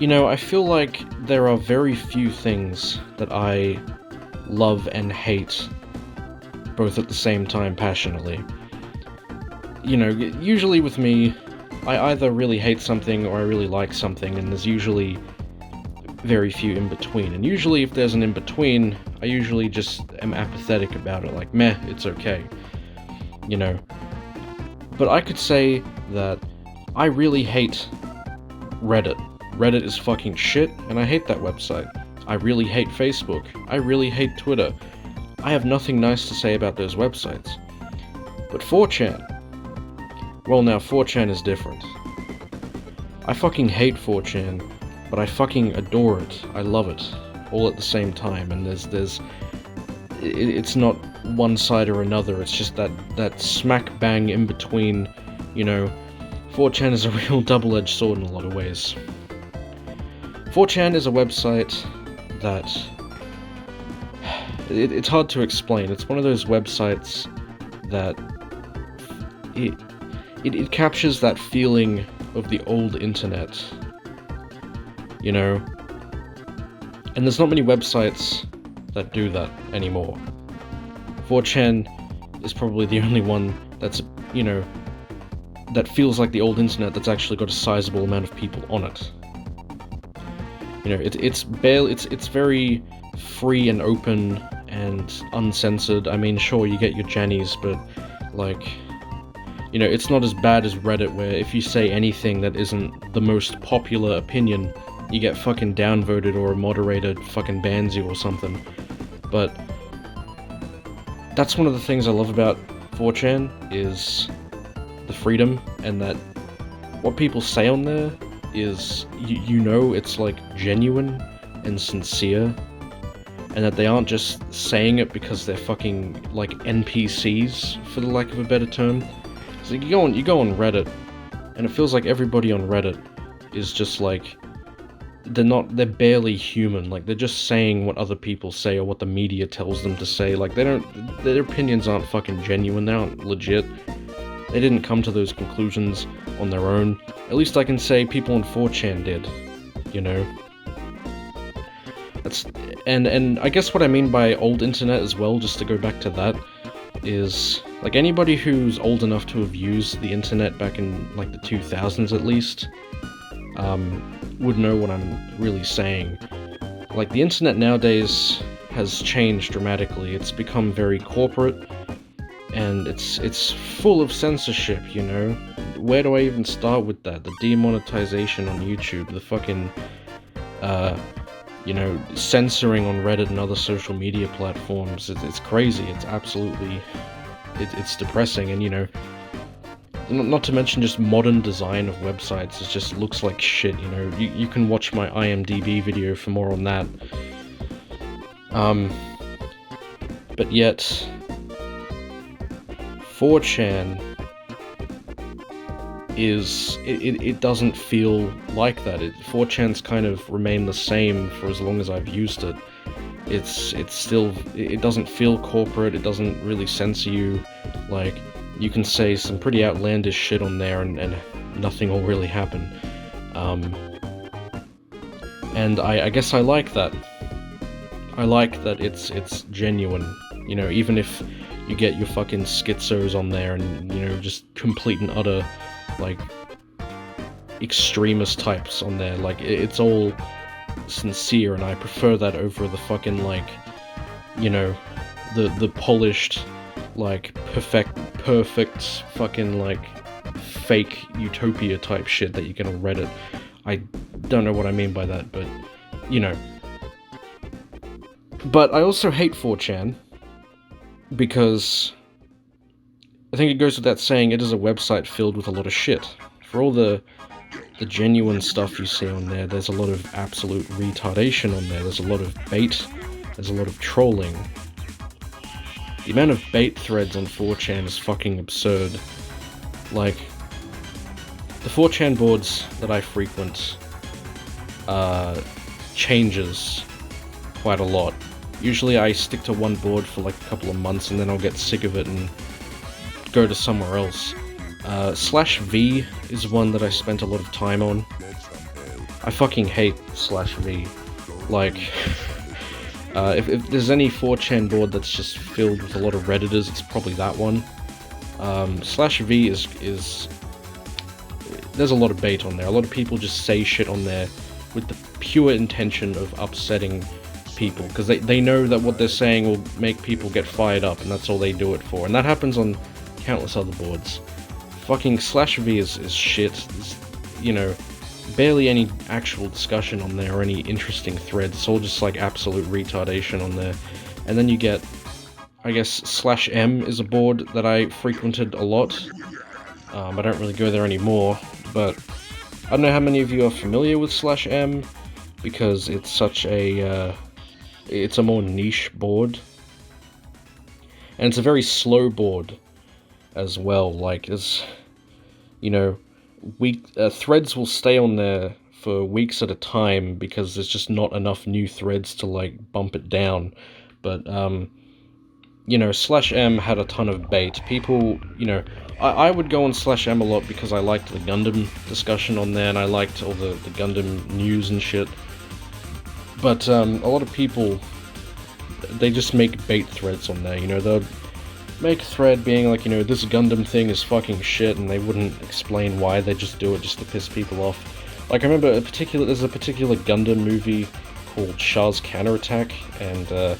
You know, I feel like there are very few things that I love and hate both at the same time passionately. You know, usually with me, I either really hate something or I really like something, and there's usually very few in between. And usually, if there's an in between, I usually just am apathetic about it, like, meh, it's okay, you know. But I could say that I really hate Reddit. Reddit is fucking shit, and I hate that website. I really hate Facebook. I really hate Twitter. I have nothing nice to say about those websites. But 4chan, well, now 4chan is different. I fucking hate 4chan, but I fucking adore it. I love it, all at the same time. And it's not one side or another. It's just that smack bang in between. You know, 4chan is a real double-edged sword in a lot of ways. 4chan is a website that it's hard to explain. It's one of those websites that it captures that feeling of the old internet, you know? And there's not many websites that do that anymore. 4chan is probably the only one that's, you know, that feels like the old internet that's actually got a sizable amount of people on it. You know, it's very free and open and uncensored. I mean, sure, you get your Jannies, but, like, you know, it's not as bad as Reddit, where if you say anything that isn't the most popular opinion, you get fucking downvoted or a moderator fucking bans you or something. But that's one of the things I love about 4chan, is the freedom, and that what people say on there is, you know, it's like genuine and sincere, and that they aren't just saying it because they're fucking like NPCs, for the lack of a better term. So you go on Reddit, and it feels like everybody on Reddit is just like, they're barely human. Like, they're just saying what other people say or what the media tells them to say. Like, their opinions aren't fucking genuine, they aren't legit. They didn't come to those conclusions on their own. At least I can say people on 4chan did, you know? And I guess what I mean by old internet as well, just to go back to that, is, like, anybody who's old enough to have used the internet back in, like, the 2000s at least, would know what I'm really saying. Like, the internet nowadays has changed dramatically. It's become very corporate, and it's full of censorship, you know? Where do I even start with that? The demonetization on YouTube, the fucking, you know, censoring on Reddit and other social media platforms. It's crazy. It's absolutely, it's depressing, and, you know, not to mention just modern design of websites. It just looks like shit, you know? You can watch my IMDb video for more on that. But yet, 4chan it doesn't feel like that. 4chan's kind of remained the same for as long as I've used it. It's still, it doesn't feel corporate, it doesn't really censor you. Like, you can say some pretty outlandish shit on there and nothing will really happen. And I guess I like that. I like that it's genuine, you know, even if you get your fucking schizos on there and, you know, just complete and utter, like, extremist types on there. Like, it's all sincere, and I prefer that over the fucking, like, you know, the polished, like, perfect fucking, like, fake utopia type shit that you get on Reddit. I don't know what I mean by that, but, you know. But I also hate 4chan, because I think it goes without saying, it is a website filled with a lot of shit. For all the genuine stuff you see on there, there's a lot of absolute retardation on there. There's a lot of bait, there's a lot of trolling. The amount of bait threads on 4chan is fucking absurd. Like, the 4chan boards that I frequent changes quite a lot. Usually I stick to one board for like a couple of months, and then I'll get sick of it and go to somewhere else. /V is one that I spent a lot of time on. I fucking hate /v. Like, if there's any 4chan board that's just filled with a lot of Redditors, it's probably that one. /v is there's a lot of bait on there. A lot of people just say shit on there with the pure intention of upsetting people, because they know that what they're saying will make people get fired up, and that's all they do it for. And that happens on countless other boards. Fucking /v is shit. There's, you know, barely any actual discussion on there or any interesting threads. It's all just like absolute retardation on there. And then you get, I guess, /m is a board that I frequented a lot. I don't really go there anymore, but I don't know how many of you are familiar with /m, because it's such a, it's a more niche board. And it's a very slow board as well. Like, there's, you know, threads will stay on there for weeks at a time because there's just not enough new threads to, like, bump it down. But, you know, /m had a ton of bait. People, you know, I would go on /m a lot because I liked the Gundam discussion on there, and I liked all the Gundam news and shit. But, a lot of people, they just make bait threads on there, you know, they'll make a thread being like, you know, this Gundam thing is fucking shit, and they wouldn't explain why, they just do it just to piss people off. Like, I remember there's a particular Gundam movie called Shah's Counterattack, and,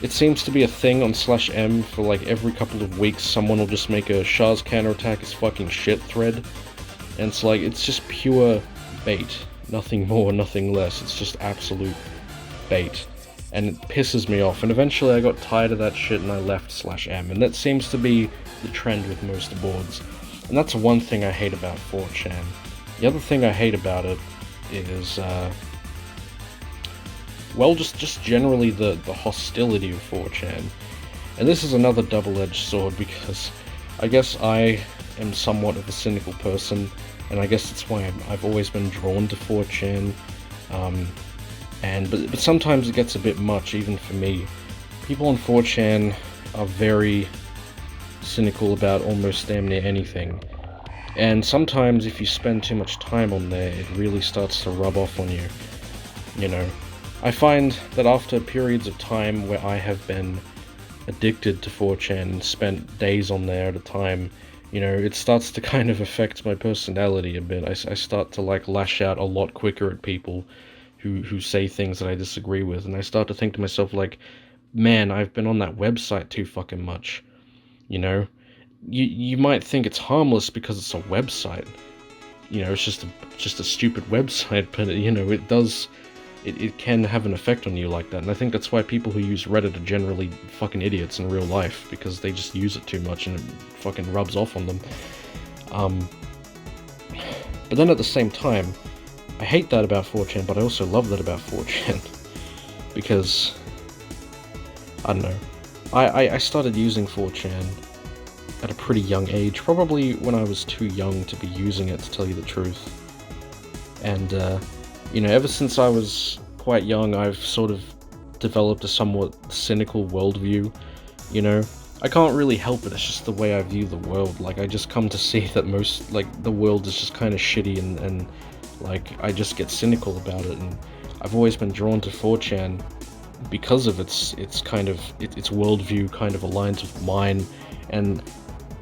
it seems to be a thing on /m for, like, every couple of weeks someone will just make a Shah's Counterattack is fucking shit thread, and it's like, it's just pure bait. Nothing more, nothing less. It's just absolute bait. And it pisses me off, and eventually I got tired of that shit and I left /m, and that seems to be the trend with most boards. And that's one thing I hate about 4chan. The other thing I hate about it is, well, just generally the hostility of 4chan. And this is another double-edged sword, because I guess I am somewhat of a cynical person, and I guess that's why I've always been drawn to 4chan. But sometimes it gets a bit much, even for me. People on 4chan are very cynical about almost damn near anything. And sometimes if you spend too much time on there, it really starts to rub off on you. You know, I find that after periods of time where I have been addicted to 4chan and spent days on there at a time, you know, it starts to kind of affect my personality a bit. I start to, like, lash out a lot quicker at people who say things that I disagree with, and I start to think to myself, like, man, I've been on that website too fucking much, you know? You might think it's harmless because it's a website, you know, it's just a stupid website, but, you know, it can have an effect on you like that, and I think that's why people who use Reddit are generally fucking idiots in real life, because they just use it too much and it fucking rubs off on them. But then at the same time, I hate that about 4chan, but I also love that about 4chan, because, I don't know, I started using 4chan at a pretty young age, probably when I was too young to be using it, to tell you the truth, and, you know, ever since I was quite young, I've sort of developed a somewhat cynical worldview, you know? I can't really help it, it's just the way I view the world. Like, I just come to see that the world is just kind of shitty, and like, I just get cynical about it, and I've always been drawn to 4chan because of its worldview kind of aligns with mine, and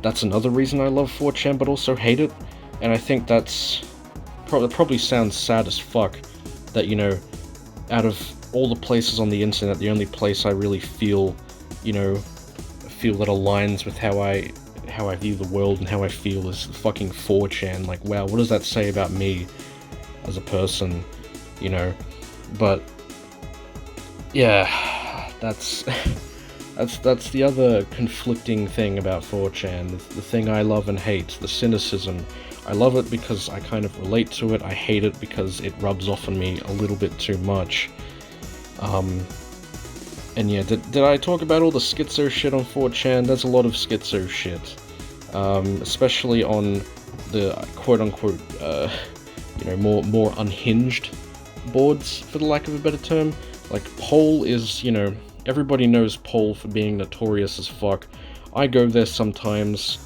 that's another reason I love 4chan, but also hate it. And I think that's probably sounds sad as fuck that, you know, out of all the places on the internet, the only place I really feel that aligns with how I view the world and how I feel is fucking 4chan. Like, wow, what does that say about me as a person, you know? But yeah, that's the other conflicting thing about 4chan, the thing I love and hate, the cynicism. I love it because I kind of relate to it, I hate it because it rubs off on me a little bit too much. And yeah, did I talk about all the schizo shit on 4chan? There's a lot of schizo shit, especially on the quote-unquote, you know, more unhinged boards, for the lack of a better term. Like, Pole is, you know, everybody knows Pole for being notorious as fuck. I go there sometimes.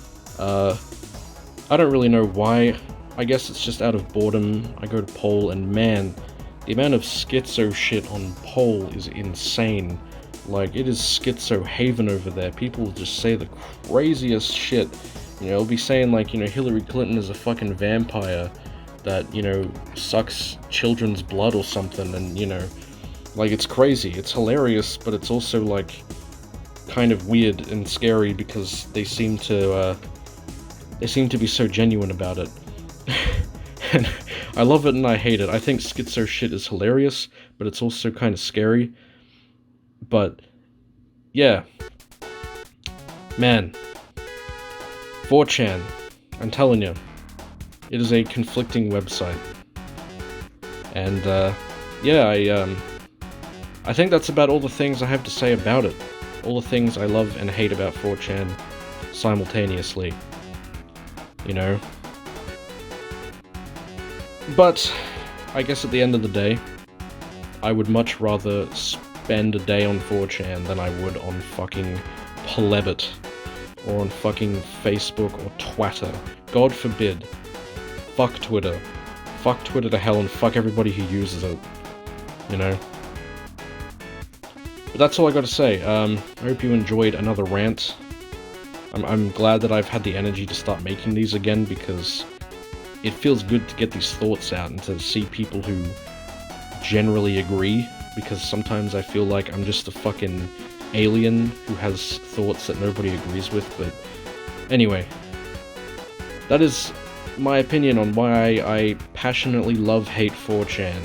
I don't really know why I guess it's just out of boredom, I go to Pole, and man, the amount of schizo shit on Pole is insane. Like, it is schizo haven over there. People just say the craziest shit. You know, they'll be saying, like, you know, Hillary Clinton is a fucking vampire that, you know, sucks children's blood or something, and, you know, like, it's crazy. It's hilarious, but it's also, like, kind of weird and scary because they seem to be so genuine about it. And I love it and I hate it. I think schizo shit is hilarious, but it's also kind of scary. But, yeah. Man. 4chan. I'm telling you. It is a conflicting website. And, yeah, I think that's about all the things I have to say about it. All the things I love and hate about 4chan simultaneously. You know? But, I guess at the end of the day, I would much rather spend a day on 4chan than I would on fucking Plebit, or on fucking Facebook or Twitter. God forbid. Fuck Twitter. Fuck Twitter to hell and fuck everybody who uses it. You know? But that's all I gotta say. I hope you enjoyed another rant. I'm glad that I've had the energy to start making these again, because it feels good to get these thoughts out and to see people who generally agree, because sometimes I feel like I'm just a fucking alien who has thoughts that nobody agrees with. But anyway, that is my opinion on why I passionately hate 4chan.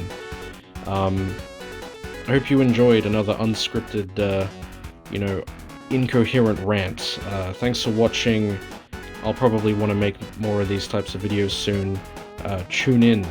I hope you enjoyed another unscripted, you know, incoherent rant. Thanks for watching. I'll probably want to make more of these types of videos soon. Tune in.